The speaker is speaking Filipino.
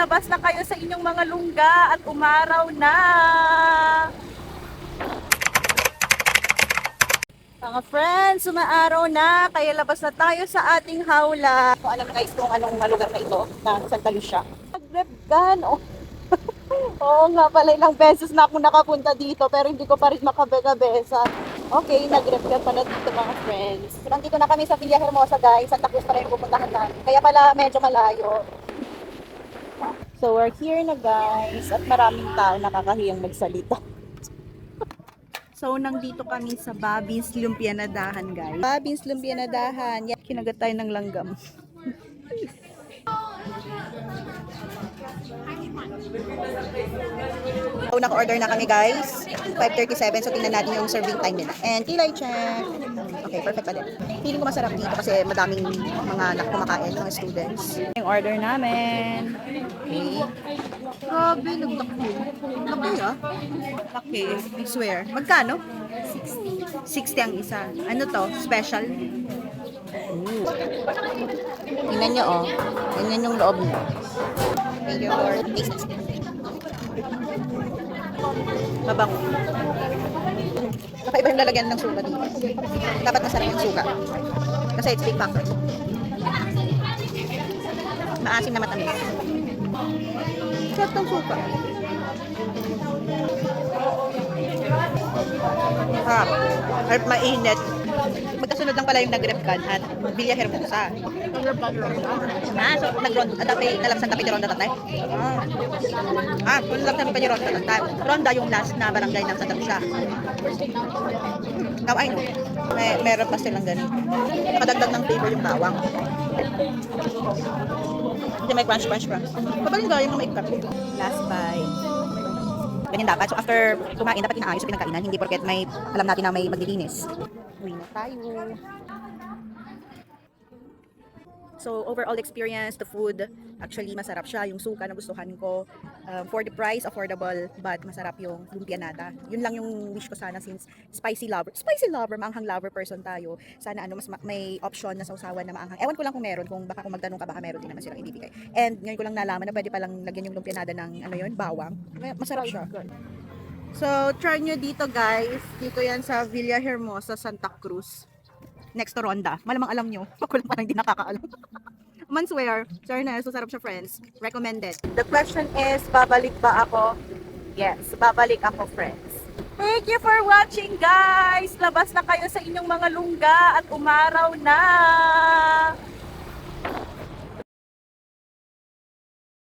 labas na kayo sa inyong mga lungga at umaraw na. Mga friends, umaaraw na, kaya labas na tayo sa ating hawla. So, alam guys kung anong lugar na ito, na Santa Lucia. Nag-grab gun, oh. Oo nga pala, ilang beses na ako nakapunta dito, pero hindi ko pa rin makabegabesa. Okay, nag-grab gun pala dito mga friends. So, nandito na kami sa Villahermosa guys, Santa Cruz pa rin pupuntahan namin. Kaya pala medyo malayo. So, we're here na guys, at maraming tao nakakahiyang magsalita. So, nandito kami sa Bobby's Lumpianadahan, guys. Bobby's Lumpianadahan. Yan, kinagat tayo ng langgam. So, naka-order na kami, guys. 5:37. So, tingnan natin yung serving time nila. And kilay check. Okay, perfect pa din. Feeling ko masarap dito kasi madaming mga kumakain, mga students. Yung order namin. Okay. Grabe, nagtakbo. Laki ah. Laki, I swear. Magkano? 60. 60 ang isa. Ano to? Special? Tingnan nyo oh. Tingnan yung loob nyo. Thank you Lord. Taste. Mabango. Kakaiba yung lalagyan ng suka dito. Dapat masarap yung suka. Kasi it's big factor. Maasim na matamis. Sarap ng suka. Harap mainit. Magkasunod lang pala yung nag-rep gun at Villahermosa. So nag-ronda. Dati alam Santa Fe Ronda tatay? Kung lang Santa Fe Ronda tatay. Ronda yung last na barangay ng Santa Lucia. Now I know. Meron pa silang ganun. Nakadagdag ng flavor yung bawang. Kasi may crunch. Papaling gaya yung may ikat. Last bite. Ganyan dapat. So after kumain, dapat inaayos yung pinagkainan. Hindi porket may alam natin na may maglilinis. Uwi na tayo. So overall experience, the food, actually masarap siya. Yung suka na gustuhan ko. For the price, affordable, but masarap yung lumpianada. Yun lang yung wish ko sana since spicy lover, maanghang lover person tayo. Sana mas may option na sausawan na maanghang. Ewan ko lang kung meron, kung magtanong ka baka meron din naman silang ibibigay. And ngayon ko lang nalaman na pwede palang lagyan yung lumpianada ng bawang. Masarap siya. So try nyo dito guys. Dito yan sa Villahermosa, Santa Cruz. Next to Ronda. Malamang alam nyo. Ako lang parang hindi nakakaalam. Manswear. Sorry na, so sarap siya friends. Recommended. The question is, babalik ba ako? Yes, babalik ako friends. Thank you for watching guys! Labas na kayo sa inyong mga lungga at umaraw na!